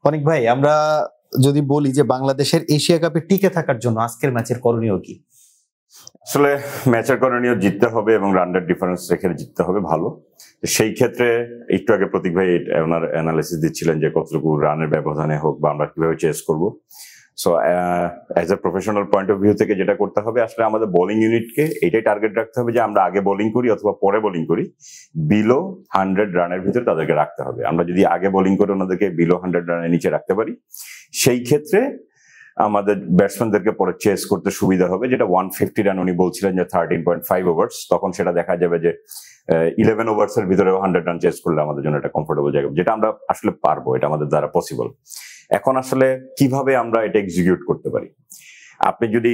অনেক ভাই, আমরা যদি বলি যে বাংলাদেশের এশিয়া কাপে টিকে থাকার জন্য আজকের ম্যাচের করণীয় কি? আসলে ম্যাচের করণীয় জিততে হবে এবং রানের ডিফারেন্স রেখে জিততে হবে ভালো। সেই ক্ষেত্রে একটু আগে প্রতীক ভাই ওনার অ্যানালিসিস দিচ্ছিলেন যে কতটুকু রানের ব্যবধানে হোক বা আমরা কিভাবে চেস করব। So as a professional point of view থেকে যেটা করতে হবে, আসলে আমাদের বোলিং ইউনিটকে এটাই টার্গেট রাখতে হবে যে আমরা আগে বোলিং করি অথবা পরে বোলিং করি, বিলো 100 রানের ভিতরে তাদেরকে রাখতে হবে। আমরা যদি আগে বোলিং করে ওনাদেরকে বিলো 100 রানের নিচে রাখতে পারি, সেই ক্ষেত্রে আমাদের ব্যাটসম্যানদেরকে পরে চেস করতে সুবিধা হবে। যেটা 150 রান উনি বলছিলেন যে 13.5 ওভার্স, তখন সেটা দেখা যাবে যে 11 ওভার্স এর ভিতরে 100 রান চেস করলে আমাদের জন্য একটা কমফোর্টেবল জায়গা, যেটা আমরা আসলে পারবো, এটা আমাদের দ্বারা পসিবল। এখন আসলে কিভাবে আমরা এটা এক্সিকিউট করতে পারি, আপনি যদি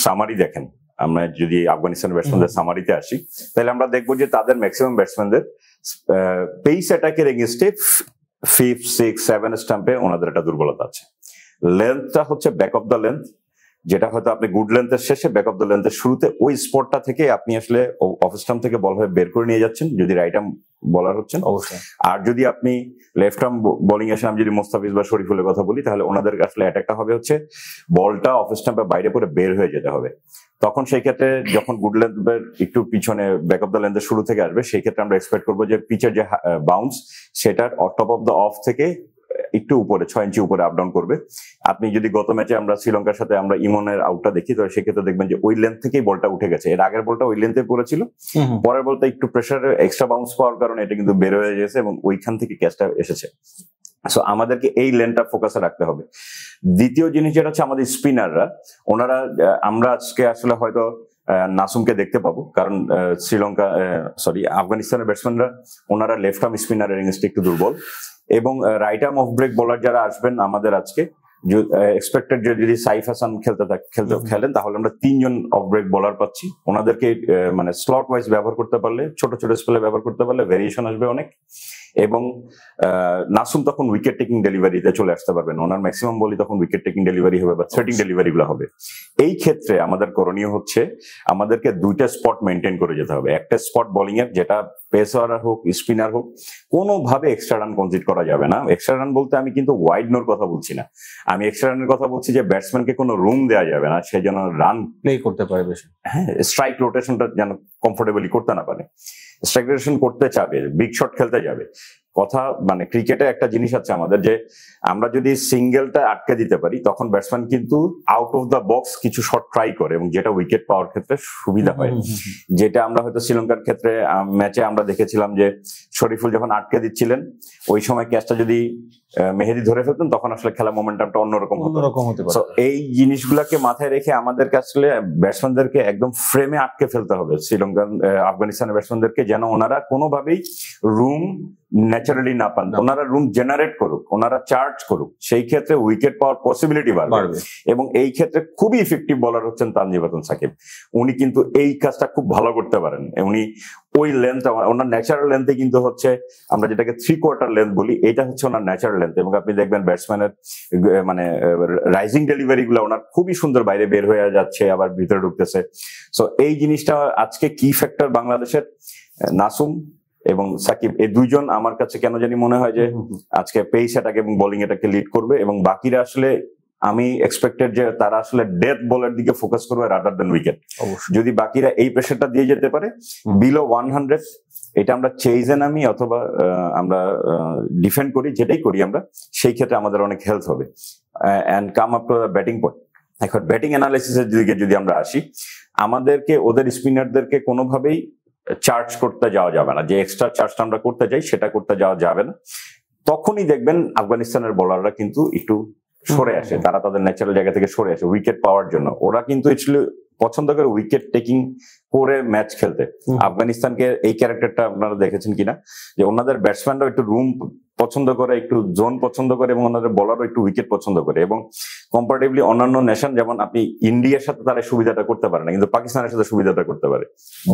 সামারি দেখেন, আমরা যদি আফগানিস্তান ব্যাটসম্যানদের সামারিতে আসি, তাহলে আমরা দেখবো যে তাদের ম্যাক্সিমাম ব্যাটসম্যানদের পেস অ্যাটাকের এগেইনস্টে 5, 6, 7 স্টাম্পে ওনাদের একটা দুর্বলতা আছে। লেন্থটা হচ্ছে ব্যাক অফ দ্য লেন্থ, যেটা হয়তো আপনি গুড লেন্থের শেষে ব্যাক অফ দ্য লেন্থের শুরুতে ওই স্পটটা থেকে আপনি আসলে অফ স্টাম্প থেকে বল হয়ে বের করে নিয়ে যাচ্ছেন যদি রাইট আর্ম বলার হচ্ছেন। অবশ্যই। আর যদি আপনি লেফট আর্ম বোলিং এসে আমি যদি মোস্তাফিজ বা শরীফুলের কথা বলি, তাহলে ওনাদের আসলে অ্যাটাকটা হবে হচ্ছে বলটা অফ স্টাম্পের বাইরে পরে বের হয়ে যেতে হবে। তখন সেই ক্ষেত্রে যখন গুড লেন্থের একটু পিছনে ব্যাক অফ দ্য লেন্থের শুরু থেকে আসবে, সেই ক্ষেত্রে আমরা এক্সপেক্ট করবো যে পিচের যে বাউন্স সেটার টপ অফ দ্য অফ থেকে একটু উপরে 6 ইঞ্চি উপরে আপ ডাউন করবে। আপনি যদি গত ম্যাচে আমরা শ্রীলঙ্কার সাথে আমরা ইমনের আউটটা দেখি, তো সেক্ষেত্রে দেখবেন যে ওই লেন্থ থেকেই বলটা উঠে গেছে। এর আগের বলটা ওই লেন্থে পড়েছিল, পরের বলটা একটু প্রেসারে এক্সট্রা বাউন্স পাওয়ার কারণে এটা কিন্তু বের হয়ে গেছে এবং ওইখান থেকে ক্যাচটা এসেছে। সো আমাদেরকে এই লেনটা ফোকাসে রাখতে হবে। দ্বিতীয় জিনিস যেটা হচ্ছে আমাদের স্পিনাররা, ওনারা আমরা আজকে আসলে হয়তো নাসুমকে দেখতে পাবো, কারণ আফগানিস্তানের ব্যাটসম্যানরা ওনারা লেফট আর্ম স্পিনারের এগেইনস্টে একটু দুর্বল, এবং right arm off break bowler যারা আসবেন আমাদের আজকে এক্সপেক্টেড যদি সাইফ হাসান খেলেন, তাহলে আমরা 3 জন অফ ব্রেক বোলার পাচ্ছি। ওনাদেরকে মানে স্লট ওয়াইজ ব্যবহার করতে পারলে, ছোট ছোট স্পেলে ব্যবহার করতে পারলে ভেরিয়েশন আসবে অনেক, এবং নাসুম তখন উইকেট টেকিং ডেলিভারিতে চলে আসতে পারবেন। ওনার ম্যাক্সিমাম বলি তখন উইকেট টেকিং ডেলিভারি হবে বা থ্রেটিং ডেলিভারি গুলো হবে। এই ক্ষেত্রে আমাদের করণীয় হচ্ছে আমাদেরকে 2টা স্পট মেনটেন করে যেতে হবে। একটা স্পট বোলিং এর, যেটা পেসার হোক স্পিনার হোক, কোনোভাবে এক্সট্রা রান কনসিড করা যাবে না। এক্সট্রা রান বলতে আমি কিন্তু ওয়াইড নোর কথা বলছি না, আমি এক্সট্রা রানের কথা বলছি যে ব্যাটসম্যানকে কোনো রুম দেওয়া যাবে না, সে যেন রান প্লে করতে পারে বেশি। হ্যাঁ, স্ট্রাইক রোটেশনটা যেন কমফোর্টেবলি করতে না পারে। স্ট্রাইক রোটেশন করতে চাবে, বিগ শট খেলতে যাবে। কথা মানে ক্রিকেটে একটা জিনিস আছে আমাদের, যে আমরা যদি সিঙ্গেলটা আটকে দিতে পারি, তখন ব্যাটসম্যান কিন্তু আউট অফ দ্য বক্স কিছু শট ট্রাই করে এবং যেটা উইকেট পাওয়ার ক্ষেত্রে সুবিধা হয়। যেটা আমরা হয়তো শ্রীলঙ্কার ক্ষেত্রে ম্যাচে আমরা দেখেছিলাম যে শরীফুল যখন আটকে দিচ্ছিলেন, ওই সময় ক্যাচটা যদি মেহেদি ধরে ফেলতেন, তখন আসলে খেলা মোমেন্টামটা অন্যরকম হতে পারে। এই জিনিসগুলাকে মাথায় রেখে আমাদেরকে আসলে ব্যাটসম্যানদেরকে একদম ফ্রেমে আটকে ফেলতে হবে শ্রীলঙ্কান আফগানিস্তানের ব্যাটসম্যানদেরকে, যেন ওনারা কোনোভাবেই রুম ন্যাচারালি না পান, ওনারা রুম জেনারেট করুক, ওনারা চার্জ করুক। সেই ক্ষেত্রে উইকেট পাওয়ার পসিবিলিটি বাড়বে। এবং এই ক্ষেত্রে খুবই ইফেক্টিভ বোলার হচ্ছেন তানজিম হাসান সাকিব। উনি কিন্তু এই কাজটা খুব ভালো করতে পারেন। উনি ওই লেন্থ, ওনার ন্যাচারাল লেন্থে কিন্তু হচ্ছে আমরা যেটাকে 3/4 লেন্থ বলি, এটা হচ্ছে ওনার ন্যাচারাল লেন্থ। এবং আপনি দেখবেন ব্যাটসম্যানের মানে রাইজিং ডেলিভারি গুলো ওনার খুবই সুন্দর বাইরে বের হয়ে যাচ্ছে, আবার ভিতরে ঢুকতেছে। সো এই জিনিসটা আজকে কি ফ্যাক্টর বাংলাদেশের, নাসুম এবং সাকিব, এই 2 জন আমার কাছে কেন জানি মনে হয় যে আজকে পেস অ্যাটাক এবং বোলিং অ্যাটাকে লিড করবে, এবং বাকিরা আসলে আমি এক্সপেক্টেড যে তারা আসলে ডেথ বলের দিকে ফোকাস করবে রাদার দেন উইকেট। যদি বাকিরা এই প্রেশারটা দিয়ে যেতে পারে বিলো 100, এটা আমরা চেজে নামি অথবা আমরা ডিফেন্ড করি, যেটাই করি আমরা, সেই ক্ষেত্রে আমাদের অনেক হেল্প হবে। And come up to the batting point. এখন ব্যাটিং অ্যানালাইসিসের দিকে যদি আমরা আসি, আমাদেরকে ওদের স্পিনারদেরকে কোনোভাবেই চার্জ করতে যাওয়া যাবে না। যে এক্সট্রা চার্জটা আমরা করতে যাই, সেটা করতে যাওয়া যাবে না। তখনই দেখবেন আফগানিস্তানের বোলাররা কিন্তু একটু সরে আসে, তারা তাদের ন্যাচারাল জায়গা থেকে সরে আসে উইকেট পাওয়ার জন্য। ওরা কিন্তু অ্যাকচুয়ালি পছন্দ করে উইকেট টেকিং করে ম্যাচ খেলতে। আফগানিস্তানকে এই ক্যারেক্টারটা আপনারা দেখেছেন কিনা, যে ওনাদের ব্যাটসম্যানরা একটু রুম পছন্দ করে, একটু জোন পছন্দ করে, এবং ওনাদের বলারও একটু উইকেট পছন্দ করে। এবং কম্পারেটিভলি অন্যান্য নেশন, যেমন আপনি ইন্ডিয়ার সাথে তারা সুবিধাটা করতে পারে না, কিন্তু পাকিস্তানের সাথে সুবিধাটা করতে পারে,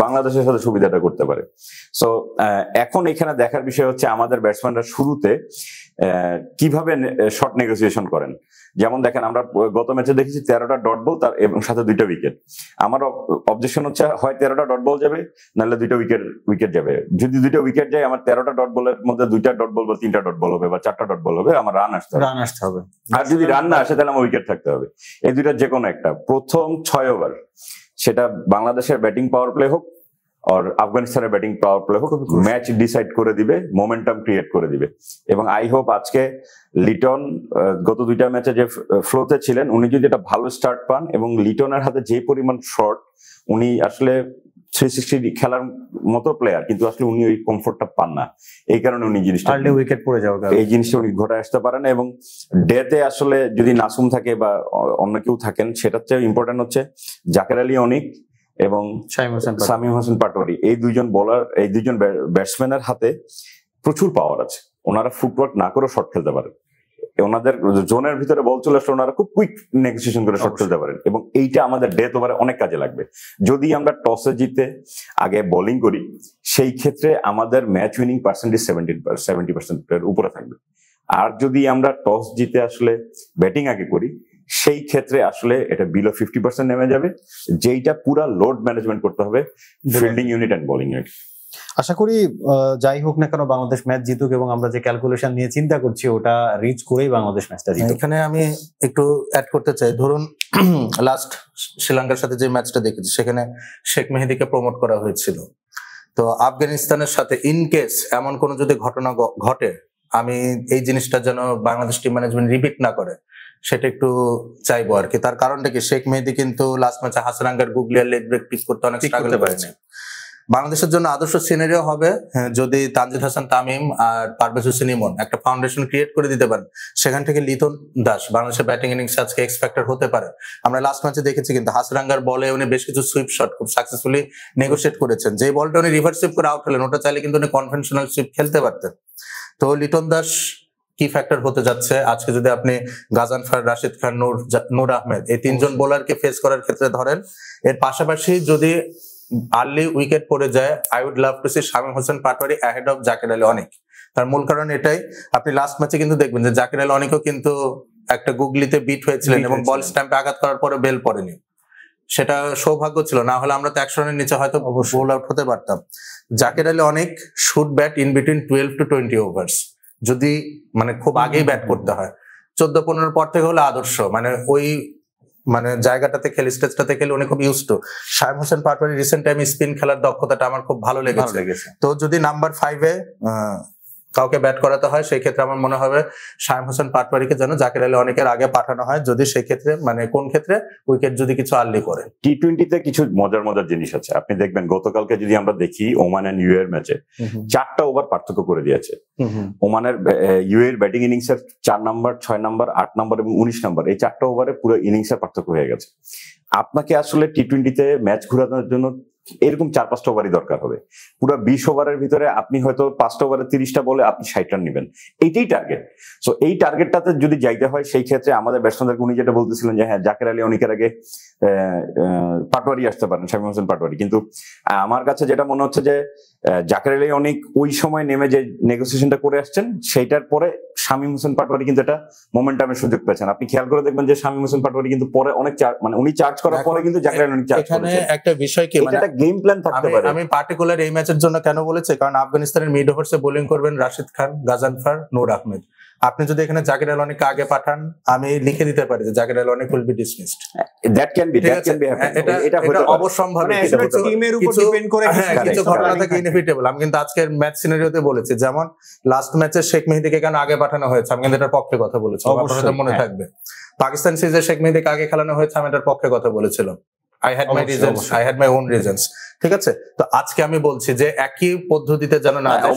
বাংলাদেশের সাথে সুবিধাটা করতে পারে। সো এখন এখানে দেখার বিষয় হচ্ছে আমাদের ব্যাটসম্যানরা শুরুতে কিভাবে শর্ট নেগোসিয়েশন করেন। যেমন দেখেন, আমরা গত ম্যাচে দেখেছি 13টা ডট বল তার এবং সাথে 2টা উইকেট। আমার অবজেকশন হচ্ছে হয় 13টা ডট বল যাবে, নাহলে 2টা উইকেট যাবে। যদি 2টা উইকেট যায়, আমার 13টা ডট বলের মধ্যে 2টা ডট বল বা 3টা 3টা ডট বল হবে বা 4টা ডট বল হবে, আমার রান আসতে হবে। আর যদি রান না আসে তাহলে আমার উইকেট থাকতে হবে। এই দুইটা যে কোনো একটা প্রথম 6 ওভার, সেটা বাংলাদেশের ব্যাটিং পাওয়ার প্লে হোক আর আফগানিস্তানের ব্যাটিং পাওয়ার প্লে হোক, ম্যাচ ডিসাইড করে দিবে, মোমেন্টাম ক্রিয়েট করে দিবে। এবং আই হোপ আজকে লিটন গত 2টা ম্যাচে যে ফ্লোতে ছিলেন, উনি যদি একটা ভালো স্টার্ট পান, এবং লিটনের হাতে যে পরিমাণ শট, উনি আসলে 360 খেলার মতো প্লেয়ার, কিন্তু আসলে উনি ওই কমফোর্টটা পান না, এই কারণে উনি জিনিসটা উইকেট পড়ে যাওয়ার এই জিনিসটা উনি ঘটায় আসতে পারেন। এবং ডেতে আসলে যদি নাসুম থাকে বা অন্য কেউ থাকেন, সেটার চেয়ে ইম্পর্টেন্ট হচ্ছে জাকের আলী অনিক এবং শামীম হোসেন পাটোয়ারি, এই দুইজন বোলার, এই দুইজন ব্যাটসম্যানের হাতে প্রচুর পাওয়ার আছে। ওনারা ফুটওয়ার্ক না করে শট খেলতে পারেন, ওনাদের জোনের ভিতরে বল চলে আসলে ওনারা খুব কুইক নেগোসিয়েশন করে শট খেলতে পারেন, এবং এইটা আমাদের ডেথ ওভারে অনেক কাজে লাগবে। যদি আমরা টসে জিতে আগে বোলিং করি, সেই ক্ষেত্রে আমাদের ম্যাচ উইনিং পার্সেন্টেজ 70% উপরে থাকবে। আর যদি আমরা টস জিতে আসলে ব্যাটিং আগে করি, সেই ক্ষেত্রে আসলে এটা বিলো 50% নেমে যাবে, যেইটা পুরা লোড ম্যানেজমেন্ট করতে হবে fielding unit and bowling unit. আশা করি যাই হোক না কেন বাংলাদেশ ম্যাচ জিতুক, এবং আমরা যে ক্যালকুলেশন নিয়ে চিন্তা করছি ওটা রিচ করেই বাংলাদেশ ম্যাচটা জিতুক। এখানে আমি একটু অ্যাড করতে চাই, ধরুন লাস্ট শ্রীলঙ্কার সাথে যে ম্যাচটা দেখেছি, সেখানে শেখ মেহেদীকে প্রমোট করা হয়েছিল। তো আফগানিস্তানের সাথে ইনকেস এমন কোনো যদি ঘটনা ঘটে, আমি এই জিনিসটা যেন বাংলাদেশ টিম ম্যানেজমেন্ট রিপিট না করে, সেটা একটু চাইবো আর কি। তার কারণটা কি, শেখ মেহেদী কিন্তু লাস্ট ম্যাচে হাসারাঙ্গার গুগলিয়ার লেগ ব্রেক পিক করতে অনেক স্ট্রাগল করেছে। বাংলাদেশের জন্য আদর্শ সিনারিও হবে যদি তানজিদ হাসান তামিম আর পারভেজ হোসেন ইমন একটা ফাউন্ডেশন ক্রিয়েট করে দিতে পারেন, সেখান থেকে লিটন দাস বাংলাদেশের ব্যাটিং ইনিংস আজকে এক্স ফ্যাক্টর হতে পারে। আমরা লাস্ট ম্যাচে দেখেছি কিন্তু হাসারাঙ্গার বলে উনি বেশ কিছু সুইপ শট খুব সাকসেসফুলি নেগোশিয়েট করেছেন। যে বলটা উনি রিভার্স সুইপ করে আউট হলেন, ওটা চাইলে কিন্তু উনি কনভেনশনাল সুইপ খেলতে পারতেন। তো লিটন দাস কি ফ্যাক্টর হতে যাচ্ছে আজকে, যদি আপনি গাজানফার, রাশিদ খান, নূর আহমেদ এই 3জন বোলারকে ফেস করার ক্ষেত্রে ধরেন, এর পাশাপাশি যদি আর্লি উইকেট পড়ে যায়, I would love to see Shamim Hossain Patwari ahead of Jaker Ali Anik. তার মূল কারণ এটাই, আপনি লাস্ট ম্যাচে কিন্তু দেখবেন যে জাকের আলী অনিকও কিন্তু একটা গুগলিতে বিট হয়েছিলেন এবং বল স্ট্যাম্পে আঘাত করার পরে বেল পড়েনি। সেটা সৌভাগ্য ছিল, না হলে আমরা তো 100 রানের নিচে হয়তো বোল আউট হতে পারতাম। Jaker Ali Anik should bat in between 12 to 20 overs, যদি মানে খুব আগেই ব্যাট করতে হয়। 14-15 পর থেকে হলে আদর্শ, মানে ওই মানে জায়গাটাতে খেলে, স্টেজটাতে খেলে উনি খুব use to. Shamim Hossain Patwari recent টাইমে স্পিন খেলার দক্ষতাটা আমার খুব ভালো লেগেছে। তো যদি নাম্বার 5-এ কাউকে ব্যাট করাতে হয়, সেই ক্ষেত্রে আমার মনে হবে শামীম হোসেন পাটোয়ারিকে যেন জাকের আলী অনেকের আগে পাঠানো হয়, যদি সেই ক্ষেত্রে মানে কোন ক্ষেত্রে উইকেট যদি কিছু আর্লি করে। টি-20তে কিছু মজার মজার জিনিস আছে। আপনি দেখবেন গতকালকে যদি আমরা দেখি ওমান এন্ড ইউ এর ম্যাচে 4টা ওভার পার্থক্য করে দিয়েছে। ওমানের ইউ এর ব্যাটিং ইনিংস এর 4 নাম্বার, 6 নাম্বার, 8 নাম্বার এবং 19 নাম্বার, এই 4টা ওভারে পুরো ইনিংসের পার্থক্য হয়ে গেছে। আপনাকে আসলে টি-20তে ম্যাচ ঘোরানোর জন্য এরকম 4-5টা ওভারই দরকার হবে। পুরো 20 ওভারের ভিতরে আপনি হয়তো 5টা ওভারে 30টা বলে আপনি 60 রান নেবেন, এইটাই টার্গেট। সো এই টার্গেটটাতে যদি যাইতে হয়, সেই ক্ষেত্রে আমাদের ব্যাটসম্যানদেরকে উনি যেটা বলতেছিলেন যে হ্যাঁ জাকের আলী অনিকের আগে পাটোয়ারি আসতে পারেন, শামীম হোসেন পাটোয়ারি, কিন্তু আমার কাছে যেটা মনে হচ্ছে যে জাকের আলী অনিক ওই সময় নেমে যে নেগোসিয়েশনটা করে আসছেন, সেইটার পরে শামীম হোসেন পাটোয়ারি কিন্তু এটা মোমেন্টামের সুযোগ পেয়েছেন। আপনি খেয়াল করে দেখবেন যে শামীম হোসেন পাটোয়ারি কিন্তু পরে অনেক মানে উনি চার্জ করার পরে কিন্তু জাকের আলী অনিক চার্জ করেছেন। এখানে একটা বিষয় কি, মানে গেম প্ল্যান থাকতে পারে। আমি পার্টিকুলার এই ম্যাচের জন্য কেন বলেছি, কারণ আফগানিস্তানের মিড ওভার্সে বোলিং করবেন রাশিদ খান, গাজানফার, নূর আহমেদ। আপনি যদি এখানে জাকের আলী অনিককে আগে পাঠান, আমি লিখে দিতে পারি যে Jaker Ali Anik will be dismissed. That can be এটা অবশ্যম্ভাবী, টিমের উপর ডিপেন্ড করে কিছু ঘটনা থেকে ইনএভিটেবল। আমি কিন্তু আজকের ম্যাচ সিনারিওতে বলেছি, যেমন লাস্ট ম্যাচে শেখ মেহেদীকে কেন আগে পাঠানো হয়েছে, আমি কিন্তু এটার পক্ষে কথা বলেছি, আপনাদের মনে থাকবে। পাকিস্তান সিরিজে শেখ মেহেদীকে আগে খেলানো হয়েছে, আমি এটার পক্ষে কথা বলেছিলাম। I had my reasons, I had my own reasons, ঠিক আছে? তো আজকে আমি বলছি যে একই পদ্ধতিতে যেন না যায়,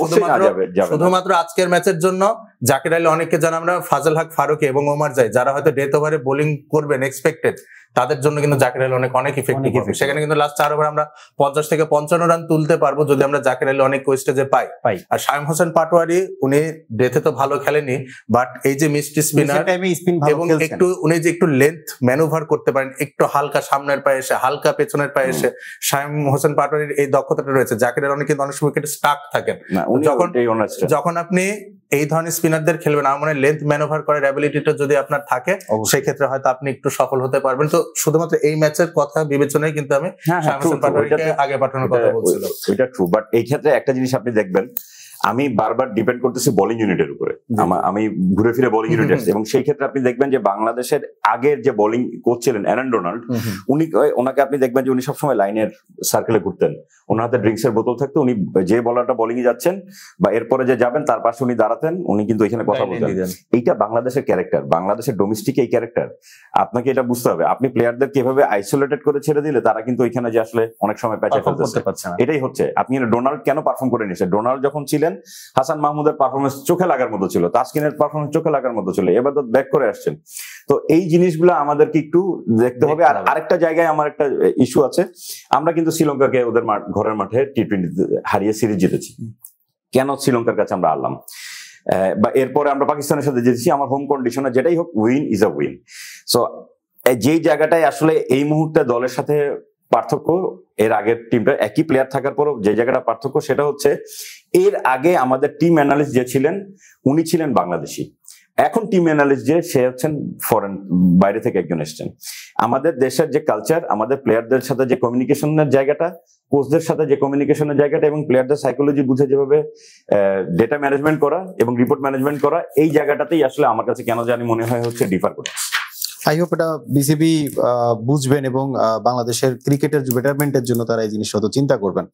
শুধুমাত্র আজকের ম্যাচের জন্য জাকের আলী অনেককে যেন আমরা ফাজল হক ফারুকি এবং ওমর জাই, যারা হয়তো ডেথ ওভারে বোলিং করবেন এক্সপেক্টেড, তাদের জন্য কিন্তু জাকের আলী অনেক ইফেক্টিভ হবে। সেখানে কিন্তু লাস্ট 4 ওভার আমরা 50 থেকে 55 রান তুলতে পারবো যদি আমরা জাকের আলী অনেক স্টেজে পাই। আর শামীম হোসেন পাটোয়ারি উনি ডেথে তো ভালো খেলেনি, বাট এই যে মিস্ট্রি স্পিনার এবং একটু উনি যে একটু লেন্থ ম্যানুভার করতে পারেন, একটু হালকা সামনের পায়ে এসে, হালকা পেছনের পায়ে এসে, শামীম হোসেন পাটোয়ারির এই দক্ষতাটা রয়েছে। জাকের আলী অনেক কিন্তু অনেক সময় উইকেটে স্টাক থাকেন। যখন আপনি এই ধরনের স্পিনারদের খেলবেন, আমার মনে হয় লেন্থ ম্যানুভার করার অ্যাবিলিটিটা যদি আপনার থাকে, সেই ক্ষেত্রে হয়তো আপনি একটু সফল হতে পারবেন। তো শুধুমাত্র এই ম্যাচের কথা বিবেচনায় কিন্তু আমি শামীম হোসেন পাটোয়ারিকে আগে পাঠানোর কথা বলছিলাম। এটা ট্রু, বাট এই ক্ষেত্রে একটা জিনিস আপনি দেখবেন, আমি বারবার ডিপেন্ড করতেছি বোলিং ইউনিটের উপরে, আমি ঘুরে ফিরে বোলিং ইউনিট আসছি, এবং সেই ক্ষেত্রে আপনি দেখবেন যে বাংলাদেশের আগের যে বোলিং কোচ ছিলেন অ্যারন ডোনাল্ড, ওনাকে আপনি দেখবেন যে উনি সবসময় লাইনের সার্কেলে ঘুরতেন, ওনার হাতে ড্রিঙ্কস এর বোতল থাকতো, উনি যে বলারটা বোলিং এ যাচ্ছেন বা এরপরে যে যাবেন তার পাশে উনি দাঁড়াতেন, উনি কিন্তু এখানে কথা বলতেন। এইটা বাংলাদেশের ক্যারেক্টার, বাংলাদেশের ডোমেস্টিক এই ক্যারেক্টার। আপনাকে এটা বুঝতে হবে, আপনি প্লেয়ারদের কিভাবে আইসোলেটেড করে ছেড়ে দিলে তারা কিন্তু ওইখানে যে আসলে অনেক সময় প্যাচে ফেলতে পারছে না, এটাই হচ্ছে। আপনি ডোনাল্ড কেন পারফর্ম করে নিয়েছেন? ডোনাল্ড যখন ছিলেন হাসান মাহমুদের পারফরমেন্স চোখে লাগার মতো ছিল, তাসকিনের পারফরমেন্স চোখে লাগার মতো ছিল, এবার তো ব্যাক করে আসছেন। তো এই জিনিসগুলো আমাদেরকে একটু দেখতে হবে। আর আরেকটা জায়গায় আমার একটা ইস্যু আছে, আমরা কিন্তু শ্রীলঙ্কাকে ওদের ঘরের মাঠে T20 হারিয়ে সিরিজ জিতেছি, কেন শ্রীলঙ্কার কাছে আমরা হারলাম? বা এরপরে আমরা পাকিস্তানের সাথে জিতেছি আমার হোম কন্ডিশনে, যেটাই হোক win is a win. So যেই জায়গাটায় আসলে এই মুহূর্তে দলের সাথে পার্থক্য, এর আগের টিমটা একই প্লেয়ার থাকার পরও যে জায়গাটা পার্থক্য সেটা হচ্ছে এর আগে আমাদের টিম অ্যানালিস্ট যে ছিলেন উনি ছিলেন বাংলাদেশি, এখন টিম অ্যানালিস্ট যে সে হচ্ছেন ফরেন, বাইরে থেকে একজন এসছেন। আমাদের দেশের যে কালচার, আমাদের প্লেয়ারদের সাথে যে কমিউনিকেশনের জায়গাটা, কোচদের সাথে যে কমিউনিকেশনের জায়গাটা এবং প্লেয়ারদের সাইকোলজি বুঝে যেভাবে ডেটা ম্যানেজমেন্ট করা এবং রিপোর্ট ম্যানেজমেন্ট করা, এই জায়গাটাতেই আসলে আমার কাছে কেন জানি মনে হয় হচ্ছে ডিফার করছে। আই হোপ এটা বিসিবি বুঝবেন এবং বাংলাদেশের ক্রিকেটের বেটারমেন্টের জন্য তারা এই জিনিসটা চিন্তা করবেন।